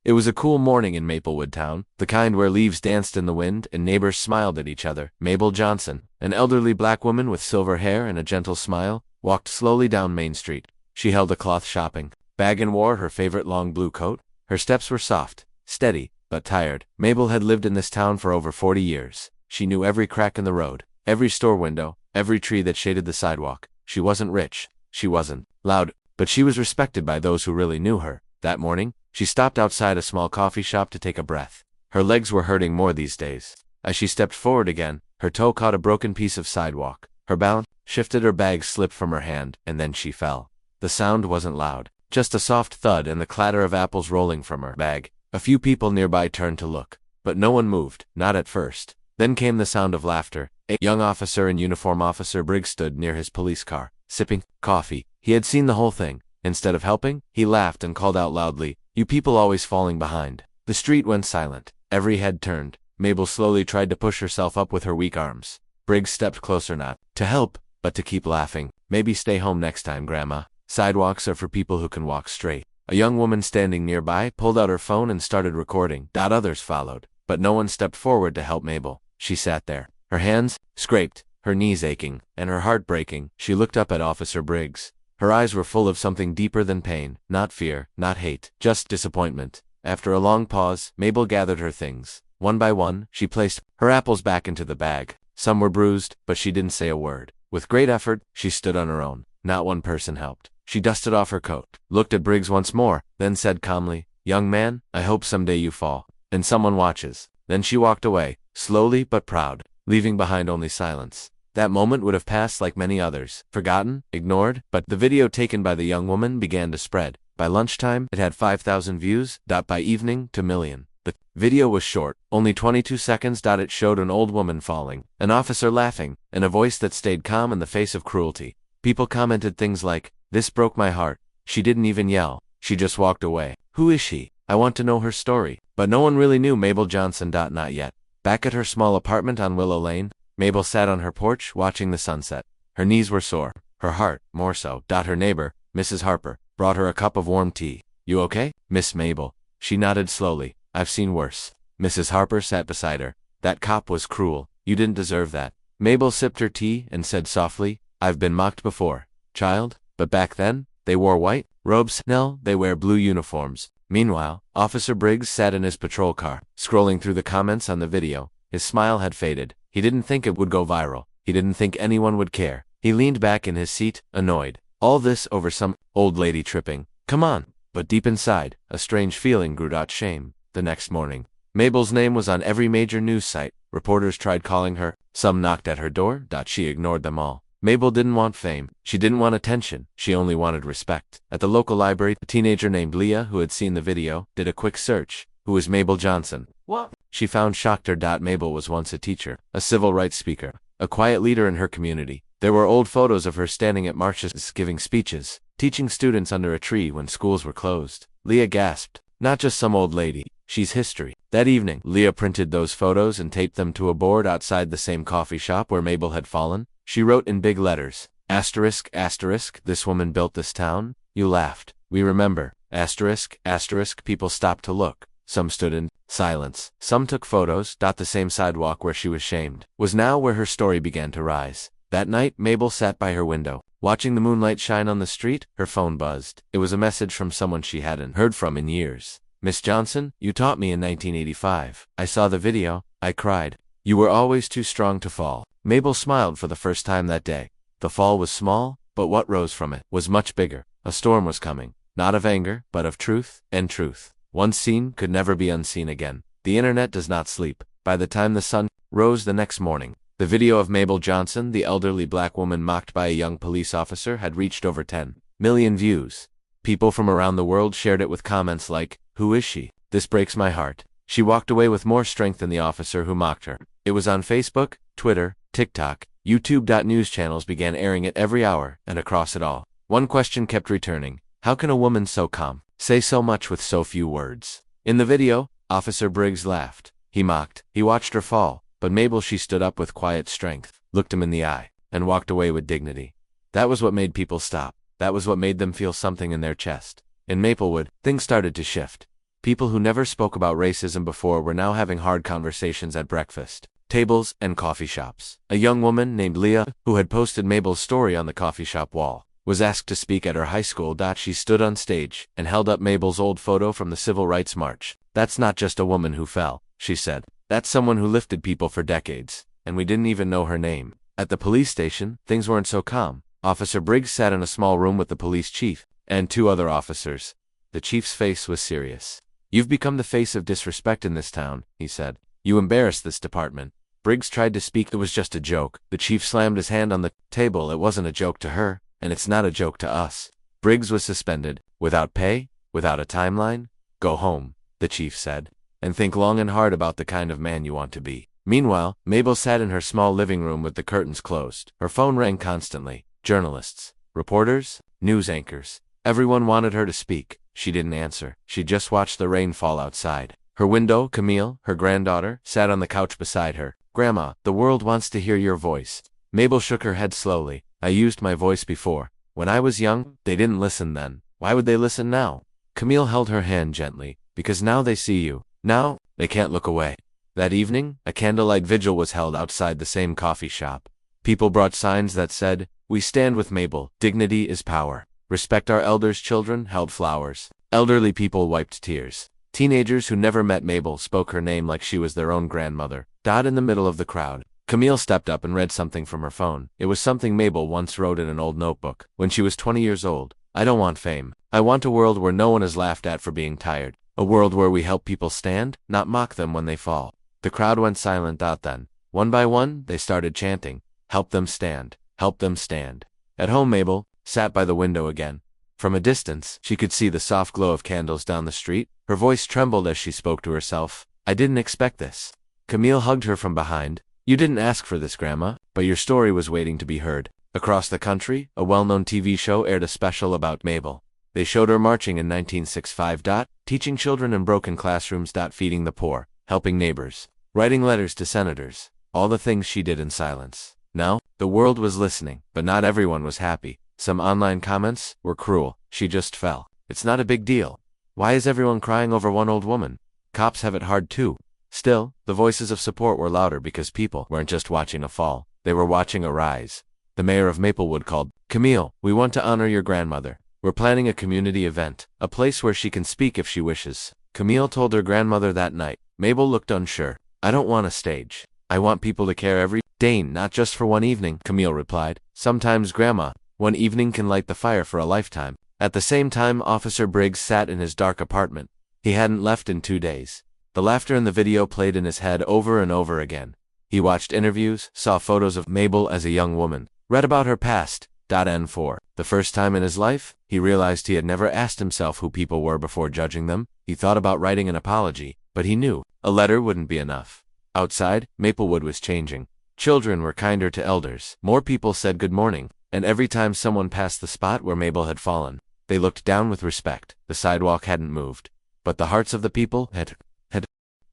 It was a cool morning in Maplewood Town, the kind where leaves danced in the wind and neighbors smiled at each other. Mabel Johnson, an elderly black woman with silver hair and a gentle smile, walked slowly down Main Street. She held a cloth shopping bag and wore her favorite long blue coat. Her steps were soft, steady, but tired. Mabel had lived in this town for over 40 years. She knew every crack in the road, every store window, every tree that shaded the sidewalk. She wasn't rich, she wasn't loud, but she was respected by those who really knew her. That morning, she stopped outside a small coffee shop to take a breath. Her legs were hurting more these days. As she stepped forward again, her toe caught a broken piece of sidewalk. Her balance shifted, her bag slipped from her hand, and then she fell. The sound wasn't loud, just a soft thud and the clatter of apples rolling from her bag. A few people nearby turned to look, but no one moved, not at first. Then came the sound of laughter. A young officer in uniform, Officer Briggs, stood near his police car, sipping coffee. He had seen the whole thing. Instead of helping, he laughed and called out loudly, "You people always falling behind." The street went silent. Every head turned. Mabel slowly tried to push herself up with her weak arms. Briggs stepped closer, not to help, but to keep laughing. "Maybe stay home next time, Grandma. Sidewalks are for people who can walk straight." A young woman standing nearby pulled out her phone and started recording. Others followed, but no one stepped forward to help Mabel. She sat there, her hands scraped, her knees aching, and her heart breaking. She looked up at Officer Briggs. Her eyes were full of something deeper than pain, not fear, not hate, just disappointment. After a long pause, Mabel gathered her things. One by one, she placed her apples back into the bag. Some were bruised, but she didn't say a word. With great effort, she stood on her own. Not one person helped. She dusted off her coat, looked at Briggs once more, then said calmly, "Young man, I hope someday you fall, and someone watches." Then she walked away, slowly but proud, leaving behind only silence. That moment would have passed like many others, forgotten, ignored, but the video taken by the young woman began to spread. By lunchtime, it had 5,000 views, by evening, 2 million. The video was short, only 22 seconds. It showed an old woman falling, an officer laughing, and a voice that stayed calm in the face of cruelty. People commented things like, "This broke my heart. She didn't even yell. She just walked away. Who is she? I want to know her story." But no one really knew Mabel Johnson. Not yet. Back at her small apartment on Willow Lane, Mabel sat on her porch watching the sunset. Her knees were sore, her heart more so. Her neighbor, Mrs. Harper, brought her a cup of warm tea. "You okay, Miss Mabel?" She nodded slowly. "I've seen worse." Mrs. Harper sat beside her. "That cop was cruel. You didn't deserve that." Mabel sipped her tea and said softly, "I've been mocked before, child, but back then, they wore white robes. Now, they wear blue uniforms." Meanwhile, Officer Briggs sat in his patrol car, scrolling through the comments on the video. His smile had faded. He didn't think it would go viral. He didn't think anyone would care. He leaned back in his seat, annoyed. All this over some old lady tripping. Come on. But deep inside, a strange feeling grew. Shame. The next morning, Mabel's name was on every major news site. Reporters tried calling her. Some knocked at her door. She ignored them all. Mabel didn't want fame. She didn't want attention. She only wanted respect. At the local library, a teenager named Leah, who had seen the video, did a quick search. Who is Mabel Johnson? What? She found shocked her. Mabel was once a teacher, a civil rights speaker, a quiet leader in her community. There were old photos of her standing at marches, giving speeches, teaching students under a tree when schools were closed. Leah gasped. Not just some old lady. She's history. That evening, Leah printed those photos and taped them to a board outside the same coffee shop where Mabel had fallen. She wrote in big letters, asterisk, asterisk, "This woman built this town." You laughed. We remember. Asterisk, asterisk. People stopped to look. Some stood in silence. Some took photos. The same sidewalk where she was shamed was now where her story began to rise. That night, Mabel sat by her window, watching the moonlight shine on the street. Her phone buzzed. It was a message from someone she hadn't heard from in years. "Miss Johnson, you taught me in 1985. I saw the video. I cried. You were always too strong to fall." Mabel smiled for the first time that day. The fall was small, but what rose from it was much bigger. A storm was coming, not of anger, but of truth, and truth, once seen, could never be unseen again. The internet does not sleep. By the time the sun rose the next morning, the video of Mabel Johnson, the elderly black woman mocked by a young police officer, had reached over 10 million views. People from around the world shared it with comments like, "Who is she? This breaks my heart." She walked away with more strength than the officer who mocked her. It was on Facebook, Twitter, TikTok, YouTube. News channels began airing it every hour, and across it all, one question kept returning. How can a woman so calm say so much with so few words? In the video, Officer Briggs laughed. He mocked. He watched her fall. But Mabel, she stood up with quiet strength, looked him in the eye, and walked away with dignity. That was what made people stop. That was what made them feel something in their chest. In Maplewood, things started to shift. People who never spoke about racism before were now having hard conversations at breakfast tables and coffee shops. A young woman named Leah, who had posted Mabel's story on the coffee shop wall, was asked to speak at her high school. She stood on stage and held up Mabel's old photo from the Civil Rights March. "That's not just a woman who fell," she said. "That's someone who lifted people for decades, and we didn't even know her name." At the police station, things weren't so calm. Officer Briggs sat in a small room with the police chief and two other officers. The chief's face was serious. "You've become the face of disrespect in this town," he said. "You embarrass this department." Briggs tried to speak. "It was just a joke." The chief slammed his hand on the table. "It wasn't a joke to her, and it's not a joke to us." Briggs was suspended, without pay, without a timeline. "Go home," the chief said, "and think long and hard about the kind of man you want to be." Meanwhile, Mabel sat in her small living room with the curtains closed. Her phone rang constantly. Journalists, reporters, news anchors. Everyone wanted her to speak. She didn't answer. She just watched the rain fall outside. Her window, Camille, her granddaughter, sat on the couch beside her. "Grandma, the world wants to hear your voice." Mabel shook her head slowly. "I used my voice before. When I was young, they didn't listen then. Why would they listen now?" Camille held her hand gently. "Because now they see you. Now, they can't look away." That evening, a candlelight vigil was held outside the same coffee shop. People brought signs that said, "We stand with Mabel. Dignity is power. Respect our elders." Children held flowers. Elderly people wiped tears. Teenagers who never met Mabel spoke her name like she was their own grandmother. In the middle of the crowd, Camille stepped up and read something from her phone. It was something Mabel once wrote in an old notebook when she was 20 years old. "I don't want fame. I want a world where no one is laughed at for being tired. A world where we help people stand, not mock them when they fall." The crowd went silent. Then, one by one, they started chanting, "Help them stand. Help them stand." At home, Mabel sat by the window again. From a distance, she could see the soft glow of candles down the street. Her voice trembled as she spoke to herself. "I didn't expect this." Camille hugged her from behind. "You didn't ask for this, Grandma, but your story was waiting to be heard." Across the country, a well-known TV show aired a special about Mabel. They showed her marching in 1965. Teaching children in broken classrooms. Feeding the poor, helping neighbors, writing letters to senators. All the things she did in silence. Now, the world was listening, but not everyone was happy. Some online comments were cruel. "She just fell. It's not a big deal. Why is everyone crying over one old woman? Cops have it hard too." Still, the voices of support were louder because people weren't just watching a fall, they were watching a rise. The mayor of Maplewood called, "Camille, we want to honor your grandmother. We're planning a community event, a place where she can speak if she wishes." Camille told her grandmother that night. Mabel looked unsure. "I don't want a stage. I want people to care every day, not just for one evening," Camille replied. "Sometimes, Grandma, one evening can light the fire for a lifetime." At the same time, Officer Briggs sat in his dark apartment. He hadn't left in 2 days. The laughter in the video played in his head over and over again. He watched interviews, saw photos of Mabel as a young woman, read about her past. And for the first time in his life, he realized he had never asked himself who people were before judging them. He thought about writing an apology, but he knew a letter wouldn't be enough. Outside, Maplewood was changing. Children were kinder to elders. More people said good morning, and every time someone passed the spot where Mabel had fallen, they looked down with respect. The sidewalk hadn't moved, but the hearts of the people had.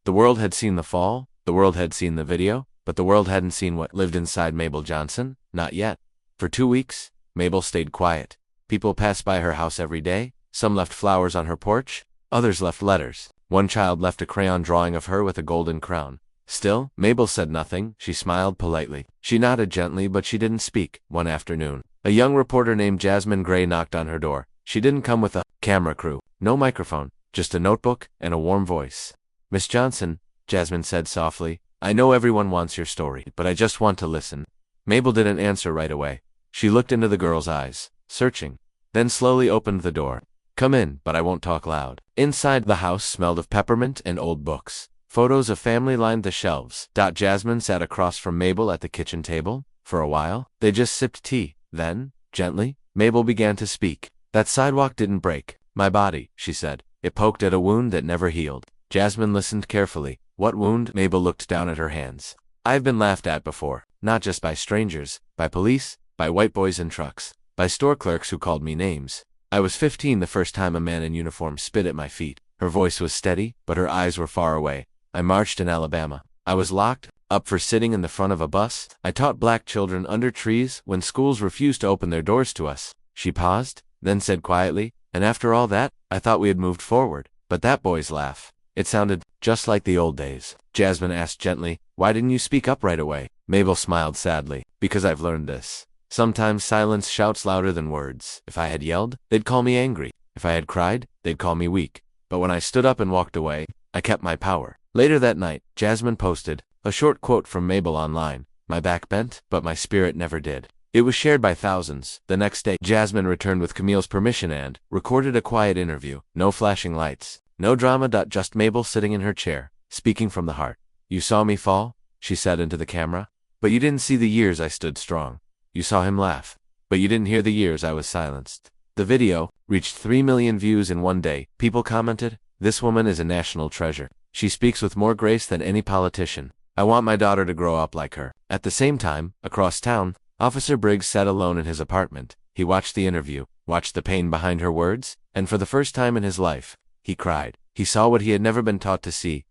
The world had seen the fall, the world had seen the video, but the world hadn't seen what lived inside Mabel Johnson, not yet. For 2 weeks, Mabel stayed quiet. People passed by her house every day. Some left flowers on her porch, others left letters. One child left a crayon drawing of her with a golden crown. Still, Mabel said nothing. She smiled politely. She nodded gently, but she didn't speak. One afternoon, a young reporter named Jasmine Gray knocked on her door. She didn't come with a camera crew, no microphone, just a notebook and a warm voice. "Miss Johnson," Jasmine said softly, "I know everyone wants your story, but I just want to listen." Mabel didn't answer right away. She looked into the girl's eyes, searching, then slowly opened the door. "Come in, but I won't talk loud." Inside, the house smelled of peppermint and old books. Photos of family lined the shelves. Jasmine sat across from Mabel at the kitchen table. For a while, they just sipped tea. Then, gently, Mabel began to speak. "That sidewalk didn't break my body," she said. "It poked at a wound that never healed." Jasmine listened carefully. "What wound?" Mabel looked down at her hands. "I've been laughed at before, not just by strangers, by police, by white boys in trucks, by store clerks who called me names. I was 15 the first time a man in uniform spit at my feet." Her voice was steady, but her eyes were far away. "I marched in Alabama. I was locked up for sitting in the front of a bus. I taught black children under trees when schools refused to open their doors to us." She paused, then said quietly, "And after all that, I thought we had moved forward. but that boy's laugh, it sounded just like the old days. Jasmine asked gently, "Why didn't you speak up right away?" Mabel smiled sadly. "Because I've learned this. Sometimes silence shouts louder than words. If I had yelled, they'd call me angry. If I had cried, they'd call me weak. But when I stood up and walked away, I kept my power." Later that night, Jasmine posted a short quote from Mabel online. "My back bent, but my spirit never did." It was shared by thousands. The next day, Jasmine returned with Camille's permission and recorded a quiet interview. No flashing lights, no drama. Just Mabel sitting in her chair, speaking from the heart. "You saw me fall," she said into the camera, "but you didn't see the years I stood strong. You saw him laugh, but you didn't hear the years I was silenced." The video reached 3 million views in one day. People commented, "This woman is a national treasure. She speaks with more grace than any politician. I want my daughter to grow up like her." At the same time, across town, Officer Briggs sat alone in his apartment. He watched the interview, watched the pain behind her words, and for the first time in his life, he cried. He saw what he had never been taught to see: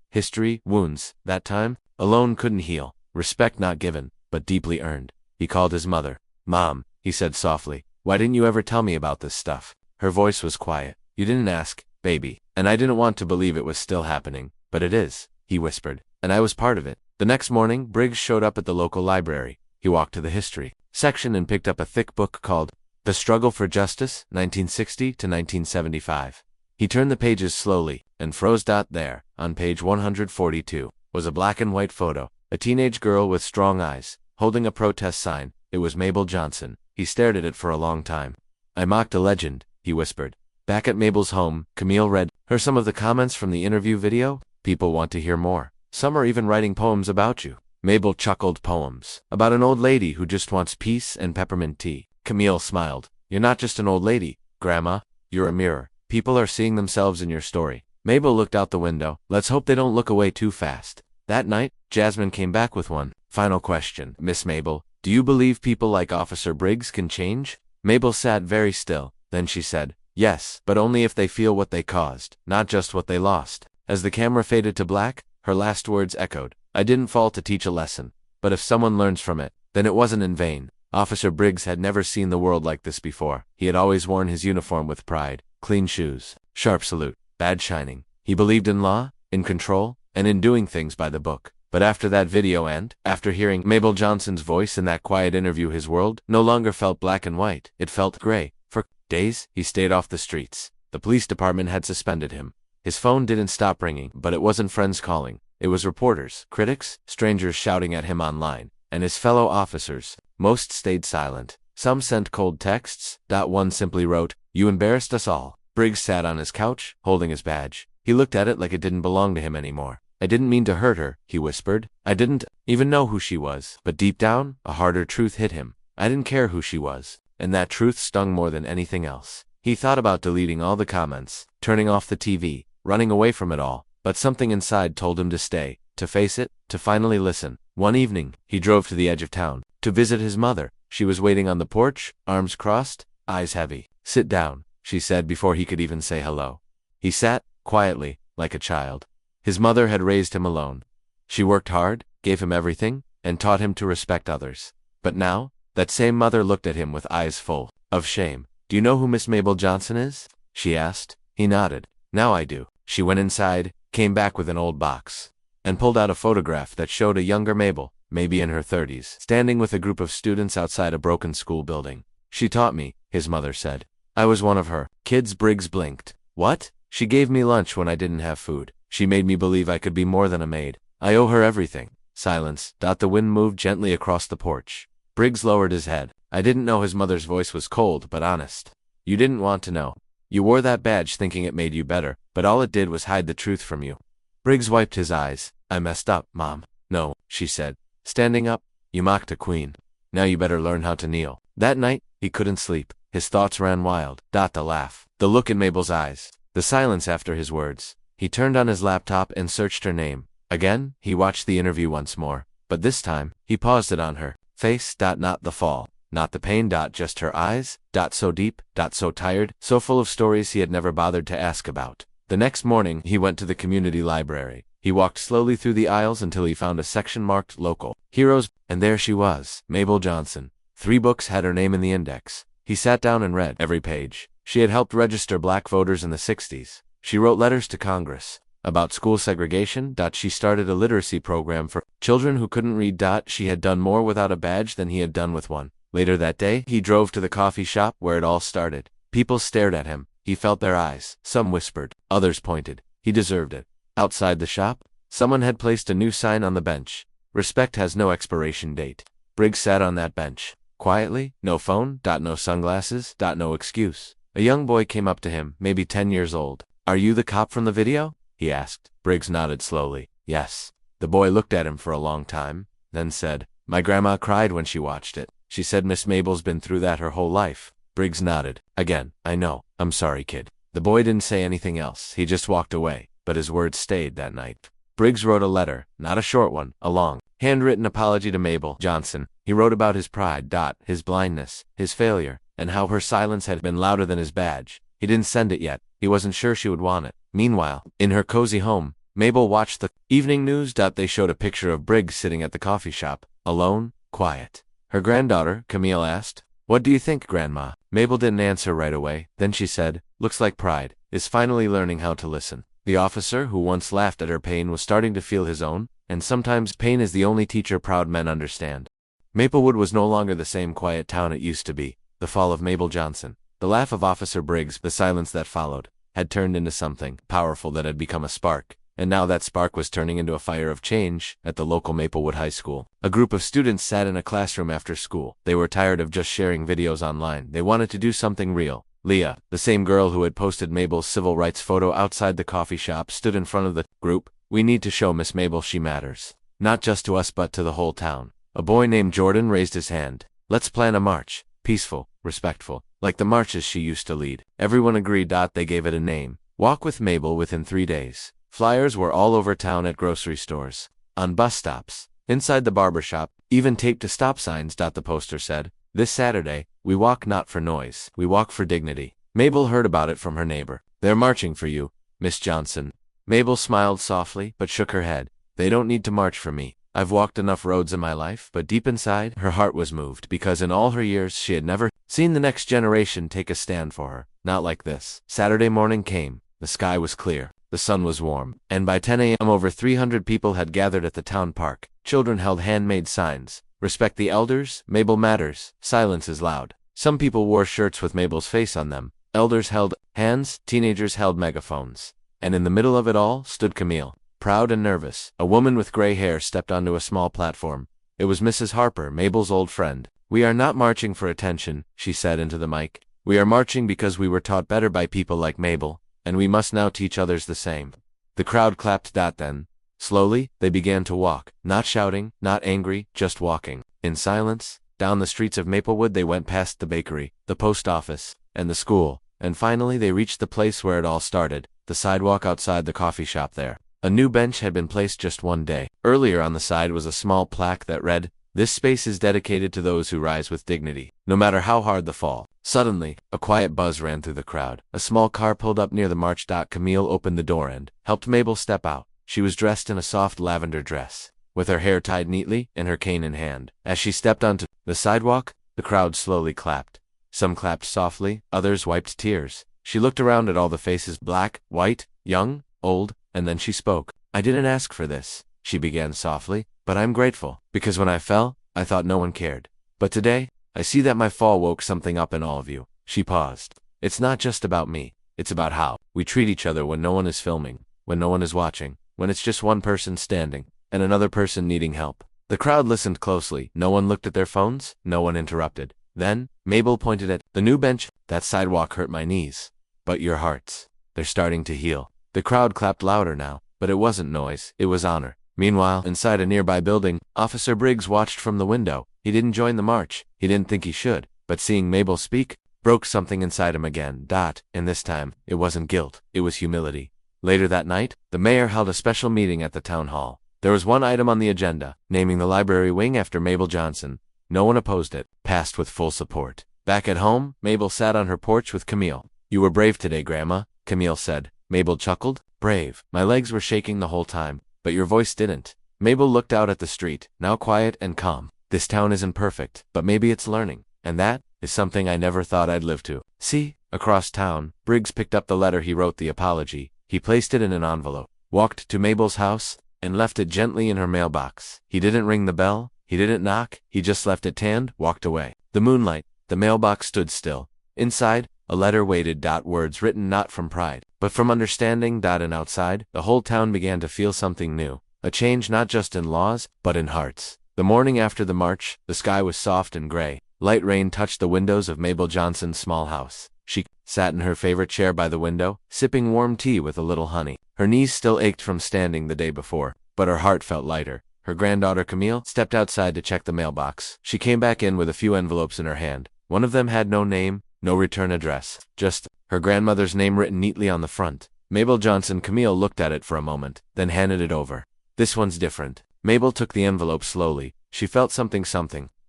history, wounds, that time, alone couldn't heal, respect not given, but deeply earned. He called his mother. "Mom," he said softly, "why didn't you ever tell me about this stuff?" Her voice was quiet. "You didn't ask, baby, and I didn't want to believe it was still happening, but it is," he whispered, "and I was part of it." The next morning, Briggs showed up at the local library. He walked to the history section and picked up a thick book called The Struggle for Justice, 1960 to 1975. He turned the pages slowly and froze. There, on page 142, was a black and white photo, a teenage girl with strong eyes, holding a protest sign. It was Mabel Johnson. He stared at it for a long time. "I mocked a legend," he whispered. Back at Mabel's home, Camille read her some of the comments from the interview video. "People want to hear more. Some are even writing poems about you." Mabel chuckled. "Poems about an old lady who just wants peace and peppermint tea." Camille smiled. "You're not just an old lady, Grandma. You're a mirror. People are seeing themselves in your story." Mabel looked out the window. "Let's hope they don't look away too fast." That night, Jasmine came back with one final question. "Miss Mabel, do you believe people like Officer Briggs can change?" Mabel sat very still. Then she said, "Yes, but only if they feel what they caused, not just what they lost." As the camera faded to black, her last words echoed. "I didn't fall to teach a lesson, but if someone learns from it, then it wasn't in vain." Officer Briggs had never seen the world like this before. He had always worn his uniform with pride: clean shoes, sharp salute, badge shining. He believed in law, in control, and in doing things by the book. But after that video and after hearing Mabel Johnson's voice in that quiet interview, his world no longer felt black and white. It felt gray. For days, he stayed off the streets. The police department had suspended him. His phone didn't stop ringing, but it wasn't friends calling. It was reporters, critics, strangers shouting at him online, and his fellow officers. Most stayed silent. Some sent cold texts. One simply wrote, "You embarrassed us all." Briggs sat on his couch, holding his badge. He looked at it like it didn't belong to him anymore. "I didn't mean to hurt her," he whispered. "I didn't even know who she was." But deep down, a harder truth hit him. I didn't care who she was, and that truth stung more than anything else. He thought about deleting all the comments, turning off the TV, running away from it all. But something inside told him to stay, to face it, to finally listen. One evening, he drove to the edge of town to visit his mother. She was waiting on the porch, arms crossed, eyes heavy. "Sit down," she said before he could even say hello. He sat, quietly, like a child. His mother had raised him alone. She worked hard, gave him everything, and taught him to respect others. But now, that same mother looked at him with eyes full of shame. "Do you know who Miss Mabel Johnson is?" she asked. He nodded. "Now I do." She went inside, came back with an old box, and pulled out a photograph that showed a younger Mabel, maybe in her 30s, standing with a group of students outside a broken school building. "She taught me," his mother said. "I was one of her kids." Briggs blinked. "What?" "She gave me lunch when I didn't have food. She made me believe I could be more than a maid. I owe her everything." Silence. The wind moved gently across the porch. Briggs lowered his head. I didn't know. His mother's voice was cold but honest. "You didn't want to know. You wore that badge thinking it made you better, but all it did was hide the truth from you." Briggs wiped his eyes. "I messed up, Mom." "No," she said, standing up. "You mocked a queen. Now you better learn how to kneel." That night, he couldn't sleep. His thoughts ran wild. The laugh, the look in Mabel's eyes, the silence after his words. He turned on his laptop and searched her name. Again, he watched the interview once more, but this time, he paused it on her face. Not the fall, not the pain. Just her eyes. So deep. So tired, so full of stories he had never bothered to ask about. The next morning, he went to the community library. He walked slowly through the aisles until he found a section marked Local Heroes, and there she was, Mabel Johnson. 3 books had her name in the index. He sat down and read every page. She had helped register black voters in the 60s. She wrote letters to Congress about school segregation. She started a literacy program for children who couldn't read. She had done more without a badge than he had done with one. Later that day, he drove to the coffee shop where it all started. People stared at him. He felt their eyes. Some whispered. Others pointed. He deserved it. Outside the shop, someone had placed a new sign on the bench. Respect has no expiration date. Briggs sat on that bench. Quietly, no phone, no sunglasses, no excuse. A young boy came up to him, maybe 10 years old. "Are you the cop from the video?" he asked. Briggs nodded slowly. "Yes." The boy looked at him for a long time, then said, "My grandma cried when she watched it. She said Miss Mabel's been through that her whole life." Briggs nodded. "Again, I know. I'm sorry, kid." The boy didn't say anything else. He just walked away, but his words stayed that night. Briggs wrote a letter, not a short one, a long, handwritten apology to Mabel Johnson. He wrote about his pride, his blindness, his failure, and how her silence had been louder than his badge. He didn't send it yet. He wasn't sure she would want it. Meanwhile, in her cozy home, Mabel watched the evening news. They showed a picture of Briggs sitting at the coffee shop, alone, quiet. Her granddaughter, Camille, asked, "What do you think, Grandma?" Mabel didn't answer right away. Then she said, "Looks like pride is finally learning how to listen." The officer who once laughed at her pain was starting to feel his own, and sometimes pain is the only teacher proud men understand. Maplewood was no longer the same quiet town it used to be. The fall of Mabel Johnson, the laugh of Officer Briggs, the silence that followed, had turned into something powerful that had become a spark. And now that spark was turning into a fire of change. At the local Maplewood High School, a group of students sat in a classroom after school. They were tired of just sharing videos online. They wanted to do something real. Leah, the same girl who had posted Mabel's civil rights photo outside the coffee shop, stood in front of the group. "We need to show Miss Mabel she matters. Not just to us but to the whole town." A boy named Jordan raised his hand. "Let's plan a march. Peaceful, respectful, like the marches she used to lead." Everyone agreed. They gave it a name. Walk with Mabel. Within 3 days, flyers were all over town, at grocery stores, on bus stops, inside the barber shop, even taped to stop signs. The poster said, "This Saturday, we walk not for noise, we walk for dignity." Mabel heard about it from her neighbor. "They're marching for you, Miss Johnson." Mabel smiled softly, but shook her head. "They don't need to march for me. I've walked enough roads in my life." But deep inside, her heart was moved, because in all her years she had never seen the next generation take a stand for her. Not like this. Saturday morning came. The sky was clear. The sun was warm, and by 10 a.m. over 300 people had gathered at the town park. Children held handmade signs. "Respect the elders, Mabel matters, silence is loud." Some people wore shirts with Mabel's face on them. Elders held hands, teenagers held megaphones. And in the middle of it all stood Camille, proud and nervous. A woman with gray hair stepped onto a small platform. It was Mrs. Harper, Mabel's old friend. "We are not marching for attention," she said into the mic. "We are marching because we were taught better by people like Mabel, and we must now teach others the same." The crowd clapped. Then, slowly, they began to walk, not shouting, not angry, just walking. In silence, down the streets of Maplewood. They went past the bakery, the post office, and the school, and finally they reached the place where it all started, the sidewalk outside the coffee shop there. A new bench had been placed just one day earlier. On the side was a small plaque that read, "This space is dedicated to those who rise with dignity, no matter how hard the fall." Suddenly, a quiet buzz ran through the crowd. A small car pulled up near the march. Camille opened the door and helped Mabel step out. She was dressed in a soft lavender dress, with her hair tied neatly and her cane in hand. As she stepped onto the sidewalk, the crowd slowly clapped. Some clapped softly, others wiped tears. She looked around at all the faces, black, white, young, old, and then she spoke. "I didn't ask for this," she began softly, "but I'm grateful, because when I fell, I thought no one cared. But today, I see that my fall woke something up in all of you." She paused. "It's not just about me. It's about how we treat each other when no one is filming, when no one is watching, when it's just one person standing, and another person needing help." The crowd listened closely. No one looked at their phones. No one interrupted. Then, Mabel pointed at the new bench. "That sidewalk hurt my knees. But your hearts, they're starting to heal." The crowd clapped louder now, but it wasn't noise, it was honor. Meanwhile, inside a nearby building, Officer Briggs watched from the window. He didn't join the march. He didn't think he should. But seeing Mabel speak broke something inside him again. And this time, it wasn't guilt, it was humility. Later that night, the mayor held a special meeting at the town hall. There was one item on the agenda, naming the library wing after Mabel Johnson. No one opposed it, passed with full support. Back at home, Mabel sat on her porch with Camille. "You were brave today, Grandma," Camille said. Mabel chuckled. "Brave. My legs were shaking the whole time, but your voice didn't." Mabel looked out at the street, now quiet and calm. "This town isn't perfect, but maybe it's learning, and that is something I never thought I'd live to see." Across town, Briggs picked up the letter he wrote, the apology. He placed it in an envelope, walked to Mabel's house, and left it gently in her mailbox. He didn't ring the bell, he didn't knock, he just left it tanned, walked away. The moonlight, the mailbox stood still. Inside, a letter waited. Words written not from pride, but from understanding. And outside, the whole town began to feel something new, a change not just in laws, but in hearts. The morning after the march, the sky was soft and gray. Light rain touched the windows of Mabel Johnson's small house. She sat in her favorite chair by the window, sipping warm tea with a little honey. Her knees still ached from standing the day before, but her heart felt lighter. Her granddaughter Camille stepped outside to check the mailbox. She came back in with a few envelopes in her hand. One of them had no name, no return address, just her grandmother's name written neatly on the front. Mabel Johnson. Camille looked at it for a moment, then handed it over. This one's different. Mabel took the envelope slowly. She felt something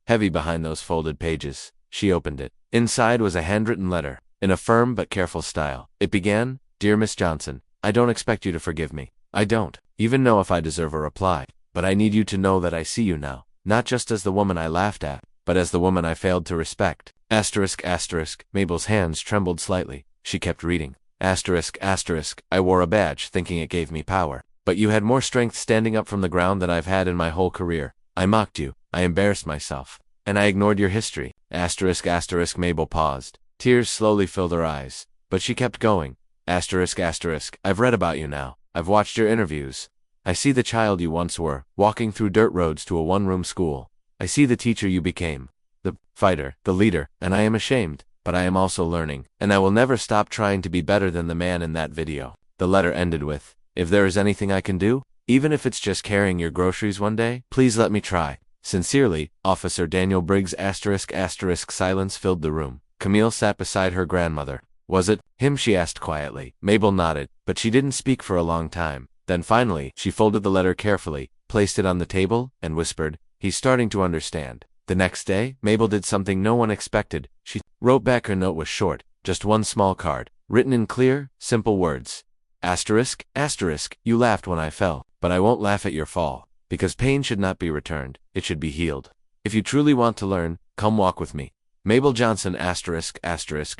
heavy behind those folded pages. She opened it. Inside was a handwritten letter, in a firm but careful style. It began, "Dear Miss Johnson, I don't expect you to forgive me. I don't even know if I deserve a reply. But I need you to know that I see you now, not just as the woman I laughed at, but as the woman I failed to respect. ****. Mabel's hands trembled slightly. She kept reading. ****. I wore a badge thinking it gave me power. But you had more strength standing up from the ground than I've had in my whole career. I mocked you. I embarrassed myself. And I ignored your history. ****. Mabel paused. Tears slowly filled her eyes. But she kept going. ****. I've read about you now. I've watched your interviews. I see the child you once were, walking through dirt roads to a one-room school. I see the teacher you became, the fighter, the leader, and I am ashamed, but I am also learning, and I will never stop trying to be better than the man in that video." The letter ended with, "If there is anything I can do, even if it's just carrying your groceries one day, please let me try. Sincerely, Officer Daniel Briggs. ****. Silence filled the room. Camille sat beside her grandmother. "Was it him?" she asked quietly. Mabel nodded, but she didn't speak for a long time. Then finally, she folded the letter carefully, placed it on the table, and whispered, "He's starting to understand." The next day, Mabel did something no one expected. She wrote back. Her note was short, just one small card, written in clear, simple words. You laughed when I fell, but I won't laugh at your fall, because pain should not be returned, it should be healed. If you truly want to learn, come walk with me. Mabel Johnson.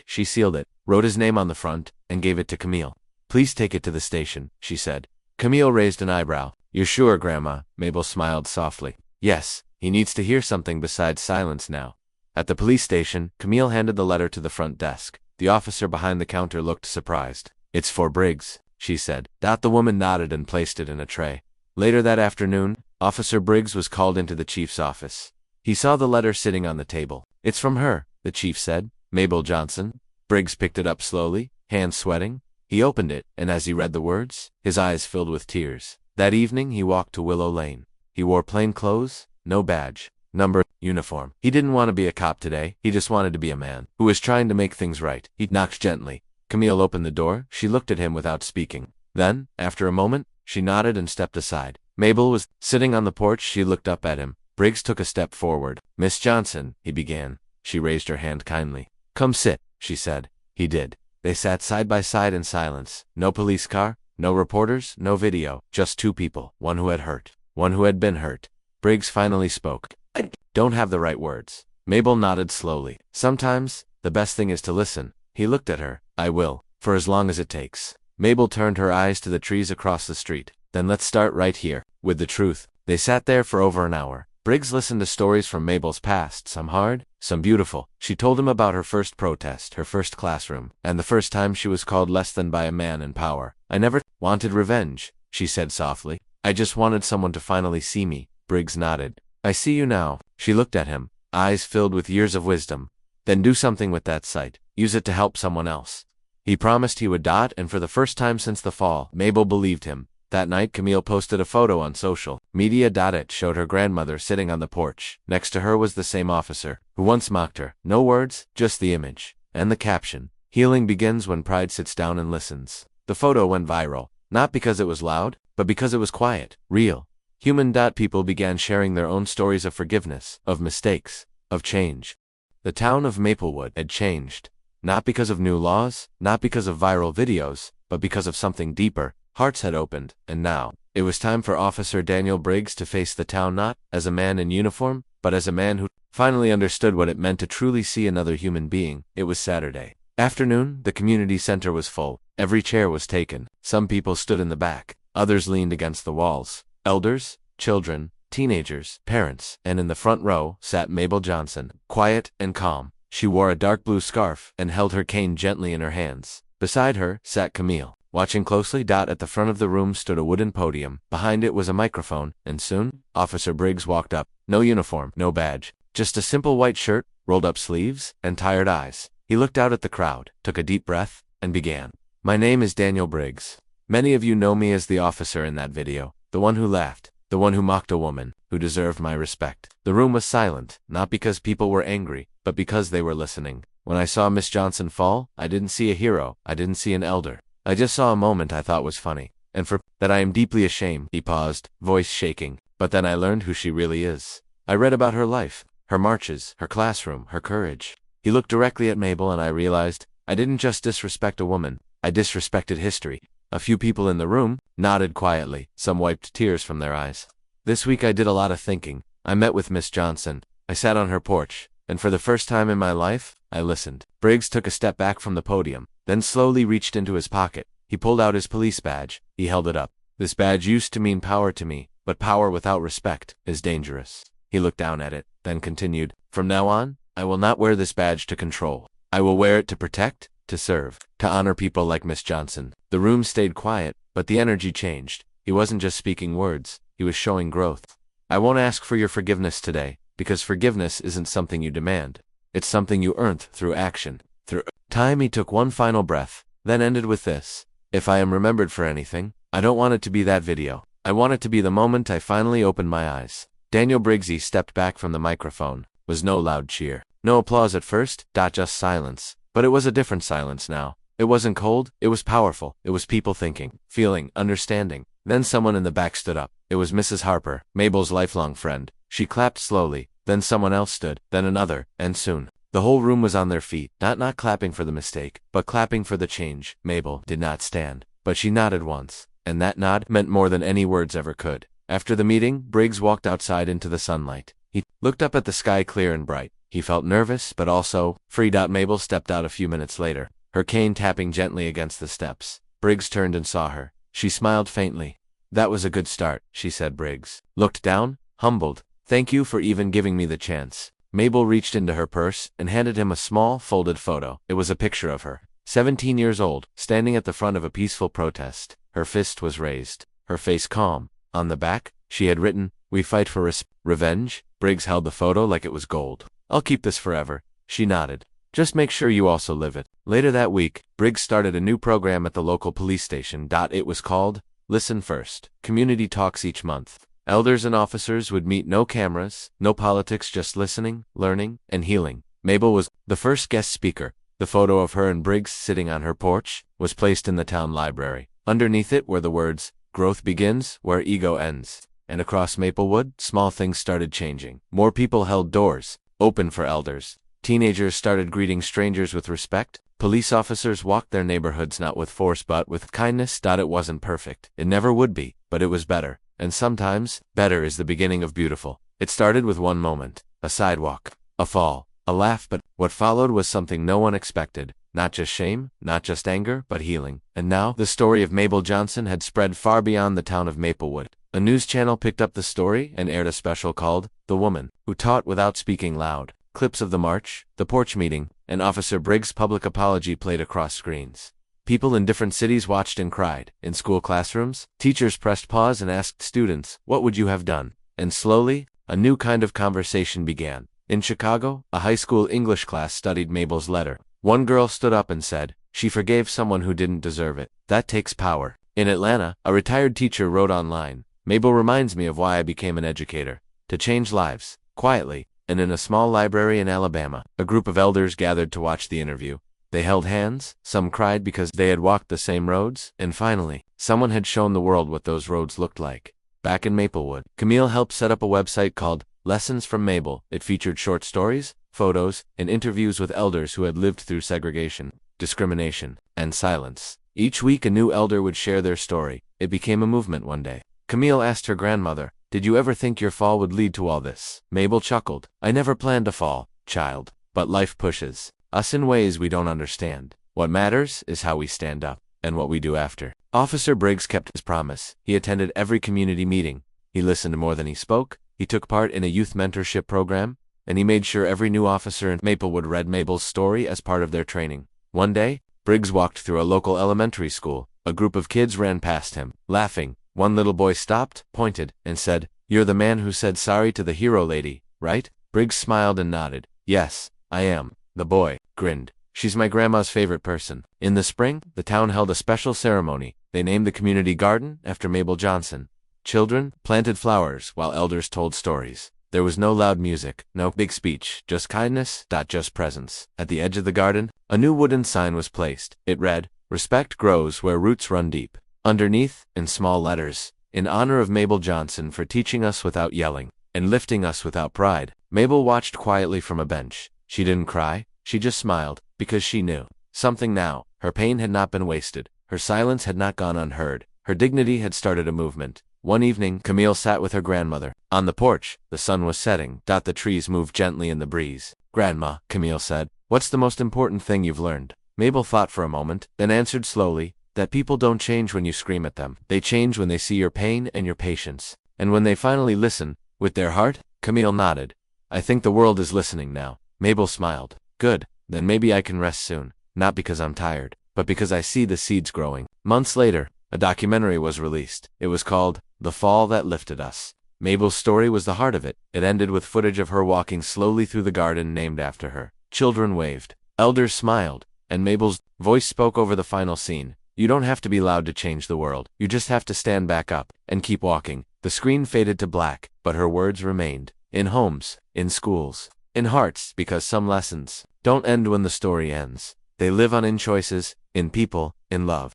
She sealed it, wrote his name on the front, and gave it to Camille. "Please take it to the station," she said. Camille raised an eyebrow. "You're sure, Grandma?" Mabel smiled softly. "Yes, he needs to hear something besides silence now." At the police station, Camille handed the letter to the front desk. The officer behind the counter looked surprised. "It's for Briggs," she said. The woman nodded and placed it in a tray. Later that afternoon, Officer Briggs was called into the chief's office. He saw the letter sitting on the table. "It's from her," the chief said. "Mabel Johnson." Briggs picked it up slowly, hands sweating. He opened it, and as he read the words, his eyes filled with tears. That evening he walked to Willow Lane. He wore plain clothes, no badge, number, uniform. He didn't want to be a cop today, he just wanted to be a man, who was trying to make things right. He knocked gently. Camille opened the door. She looked at him without speaking. Then, after a moment, she nodded and stepped aside. Mabel was sitting on the porch. She looked up at him. Briggs took a step forward. "Miss Johnson," he began. She raised her hand kindly. "Come sit," she said. He did. They sat side by side in silence. No police car, no reporters, no video, just two people, one who had hurt, one who had been hurt. Briggs finally spoke. "I don't have the right words." Mabel nodded slowly. "Sometimes, the best thing is to listen." He looked at her. "I will, for as long as it takes." Mabel turned her eyes to the trees across the street. "Then let's start right here, with the truth." They sat there for over an hour. Briggs listened to stories from Mabel's past, some hard, some beautiful. She told him about her first protest, her first classroom, and the first time she was called less than by a man in power. "I never wanted revenge," she said softly. "I just wanted someone to finally see me." Briggs nodded. "I see you now." She looked at him, eyes filled with years of wisdom. "Then do something with that sight. Use it to help someone else." He promised he would. And for the first time since the fall, Mabel believed him. That night, Camille posted a photo on social media. It showed her grandmother sitting on the porch. Next to her was the same officer who once mocked her. No words, just the image. And the caption, "Healing begins when pride sits down and listens." The photo went viral, not because it was loud, but because it was quiet, real, human. People began sharing their own stories of forgiveness, of mistakes, of change. The town of Maplewood had changed. Not because of new laws, not because of viral videos, but because of something deeper. Hearts had opened, and now, it was time for Officer Daniel Briggs to face the town not as a man in uniform, but as a man who finally understood what it meant to truly see another human being. It was Saturday. Afternoon, the community center was full. Every chair was taken. Some people stood in the back. Others leaned against the walls. Elders, children, teenagers, parents, and in the front row sat Mabel Johnson, quiet and calm. She wore a dark blue scarf and held her cane gently in her hands. Beside her sat Camille, watching closely. At the front of the room stood a wooden podium. Behind it was a microphone, and soon, Officer Briggs walked up. No uniform, no badge, just a simple white shirt, rolled up sleeves, and tired eyes. He looked out at the crowd, took a deep breath, and began. My name is Daniel Briggs. Many of you know me as the officer in that video, the one who laughed, the one who mocked a woman, who deserved my respect. The room was silent, not because people were angry, but because they were listening. When I saw Miss Johnson fall, I didn't see a hero, I didn't see an elder. I just saw a moment I thought was funny. And for that I am deeply ashamed. He paused, voice shaking. But then I learned who she really is. I read about her life, her marches, her classroom, her courage. He looked directly at Mabel and I realized I didn't just disrespect a woman, I disrespected history. A few people in the room nodded quietly. Some wiped tears from their eyes. This week I did a lot of thinking. I met with Miss Johnson. I sat on her porch, and for the first time in my life, I listened. Briggs took a step back from the podium, then slowly reached into his pocket. He pulled out his police badge. He held it up. This badge used to mean power to me, but power without respect is dangerous. He looked down at it, then continued, From now on, I will not wear this badge to control. I will wear it to protect, to serve, to honor people like Miss Johnson. The room stayed quiet, but the energy changed. He wasn't just speaking words, he was showing growth. I won't ask for your forgiveness today, because forgiveness isn't something you demand. It's something you earn through action. Through time. He took one final breath, then ended with this. If I am remembered for anything, I don't want it to be that video. I want it to be the moment I finally opened my eyes. Daniel Briggsy stepped back from the microphone. Was no loud cheer. No applause at first, just silence. But it was a different silence now. It wasn't cold, it was powerful. It was people thinking, feeling, understanding. Then someone in the back stood up. It was Mrs. Harper, Mabel's lifelong friend. She clapped slowly, then someone else stood, then another, and soon, the whole room was on their feet, not clapping for the mistake, but clapping for the change. Mabel did not stand, but she nodded once, and that nod meant more than any words ever could. After the meeting, Briggs walked outside into the sunlight. He looked up at the sky clear and bright. He felt nervous, but also free. Mabel stepped out a few minutes later, her cane tapping gently against the steps. Briggs turned and saw her. She smiled faintly. That was a good start, she said. Briggs looked down, humbled. Thank you for even giving me the chance. Mabel reached into her purse and handed him a small, folded photo. It was a picture of her, 17 years old, standing at the front of a peaceful protest. Her fist was raised, her face calm. On the back, she had written, We fight for revenge. Briggs held the photo like it was gold. I'll keep this forever. She nodded. Just make sure you also live it. Later that week, Briggs started a new program at the local police station. It was called Listen First. Community talks each month. Elders and officers would meet. No cameras, no politics, just listening, learning, and healing. Mabel was the first guest speaker. The photo of her and Briggs sitting on her porch was placed in the town library. Underneath it were the words, Growth begins where ego ends. And across Maplewood, small things started changing. More people held doors open for elders. Teenagers started greeting strangers with respect. Police officers walked their neighborhoods not with force but with kindness. It wasn't perfect. It never would be, but it was better. And sometimes, better is the beginning of beautiful. It started with one moment, a sidewalk, a fall, a laugh, but what followed was something no one expected. Not just shame, not just anger, but healing. And now, the story of Mabel Johnson had spread far beyond the town of Maplewood. A news channel picked up the story and aired a special called The Woman Who Taught Without Speaking Loud. Clips of the march, the porch meeting, and Officer Briggs' public apology played across screens. People in different cities watched and cried. In school classrooms, teachers pressed pause and asked students, What would you have done? And slowly, a new kind of conversation began. In Chicago, a high school English class studied Mabel's letter. One girl stood up and said, She forgave someone who didn't deserve it. That takes power. In Atlanta, a retired teacher wrote online, Mabel reminds me of why I became an educator. To change lives. Quietly, and in a small library in Alabama, a group of elders gathered to watch the interview. They held hands, some cried because they had walked the same roads, and finally, someone had shown the world what those roads looked like. Back in Maplewood, Camille helped set up a website called Lessons from Mabel. It featured short stories, photos, and interviews with elders who had lived through segregation, discrimination, and silence. Each week a new elder would share their story. It became a movement one day. Camille asked her grandmother, Did you ever think your fall would lead to all this? Mabel chuckled. I never planned to fall, child. But life pushes us in ways we don't understand. What matters is how we stand up, and what we do after. Officer Briggs kept his promise. He attended every community meeting. He listened more than he spoke. He took part in a youth mentorship program, and he made sure every new officer in Maplewood read Mabel's story as part of their training. One day, Briggs walked through a local elementary school. A group of kids ran past him, laughing. One little boy stopped, pointed, and said, "You're the man who said sorry to the hero lady, right?" Briggs smiled and nodded. "Yes, I am." The boy grinned. "She's my grandma's favorite person." In the spring, the town held a special ceremony. They named the community garden after Mabel Johnson. Children planted flowers while elders told stories. There was no loud music, no big speech, just kindness, just presence. At the edge of the garden, a new wooden sign was placed. It read, "Respect grows where roots run deep." Underneath, in small letters, "In honor of Mabel Johnson for teaching us without yelling, and lifting us without pride." Mabel watched quietly from a bench. She didn't cry, she just smiled, because she knew something now. Her pain had not been wasted. Her silence had not gone unheard. Her dignity had started a movement. One evening, Camille sat with her grandmother. On the porch, the sun was setting. The trees moved gently in the breeze. "Grandma," Camille said, "what's the most important thing you've learned?" Mabel thought for a moment, then answered slowly, "That people don't change when you scream at them. They change when they see your pain and your patience. And when they finally listen, with their heart." Camille nodded. "I think the world is listening now." Mabel smiled. "Good, then maybe I can rest soon. Not because I'm tired, but because I see the seeds growing." Months later, a documentary was released. It was called "The Fall That Lifted Us." Mabel's story was the heart of it. It ended with footage of her walking slowly through the garden named after her. Children waved. Elders smiled. And Mabel's voice spoke over the final scene. "You don't have to be loud to change the world. You just have to stand back up and keep walking." The screen faded to black, but her words remained. In homes, in schools, in hearts, because some lessons don't end when the story ends. They live on in choices, in people, in love.